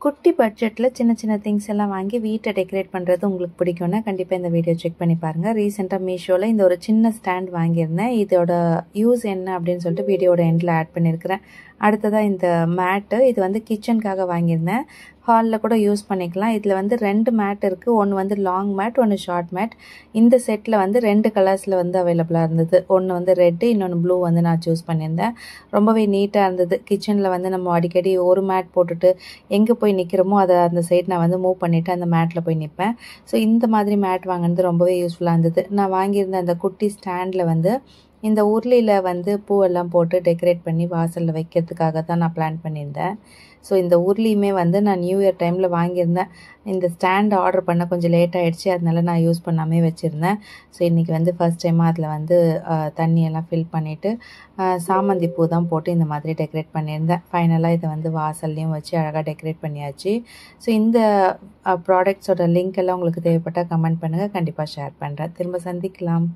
குட்டி பட்ஜெட்டில் சின்ன சின்ன திங்ஸ் எல்லாம் வாங்கி வீட்டை டெக்கரேட் பண்ணுறது உங்களுக்கு பிடிக்கும்னா கண்டிப்பாக இந்த வீடியோ செக் பண்ணி பாருங்கள். ரீசெண்டாக மீஷோவில் இந்த ஒரு சின்ன ஸ்டாண்ட் வாங்கியிருந்தேன். இதோட யூஸ் என்ன அப்படின்னு சொல்லிட்டு வீடியோட எண்டில் ஆட் பண்ணியிருக்கிறேன். அடுத்ததாக இந்த மேட்டு, இது வந்து கிச்சனுக்காக வாங்கியிருந்தேன். ஹாலில் கூட யூஸ் பண்ணிக்கலாம். இதில் வந்து 2 மேட் இருக்குது. ஒன்று வந்து லாங் மேட், ஒன்று ஷார்ட் மேட். இந்த செட்டில் வந்து 2 கலர்ஸில் வந்து அவைலபிளாக இருந்தது. ஒன்று வந்து ரெட்டு, இன்னொன்று ப்ளூ வந்து நான் சூஸ் பண்ணியிருந்தேன். ரொம்பவே நீட்டாக இருந்தது. கிச்சனில் வந்து நம்ம அடிக்கடி ஒரு மேட் போட்டுட்டு எங்கே போய் நிற்கிறோமோ அதை அந்த சைட் நான் வந்து மூவ் பண்ணிவிட்டு அந்த மேட்டில் போய் நிற்பேன். ஸோ இந்த மாதிரி மேட் வாங்கினது ரொம்பவே யூஸ்ஃபுல்லாக இருந்தது. நான் வாங்கியிருந்த அந்த குட்டி ஸ்டாண்டில் வந்து இந்த உருளியில் வந்து பூவெல்லாம் போட்டு டெக்கரேட் பண்ணி வாசலில் வைக்கிறதுக்காக தான் நான் பிளான் பண்ணியிருந்தேன். ஸோ இந்த உருளியுமே வந்து நான் நியூ இயர் டைமில் வாங்கியிருந்தேன். இந்த ஸ்டாண்ட் ஆர்டர் பண்ண கொஞ்சம் லேட் ஆகிடுச்சு, அதனால நான் யூஸ் பண்ணாமே வச்சுருந்தேன். ஸோ இன்றைக்கி வந்து ஃபர்ஸ்ட் டைமாக அதில் வந்து தண்ணியெல்லாம் ஃபில் பண்ணிவிட்டு சாமந்தி பூ தான் போட்டு இந்த மாதிரி டெக்கரேட் பண்ணியிருந்தேன். ஃபைனலாக இதை வந்து வாசல்லையும் வச்சு அழகாக டெக்கரேட் பண்ணியாச்சு. ஸோ இந்த ப்ராடக்ட்ஸோட லிங்க் எல்லாம் உங்களுக்கு தேவைப்பட்டால் கமெண்ட் பண்ணுங்கள், கண்டிப்பாக ஷேர் பண்ணுறேன். திரும்ப சந்திக்கலாம்.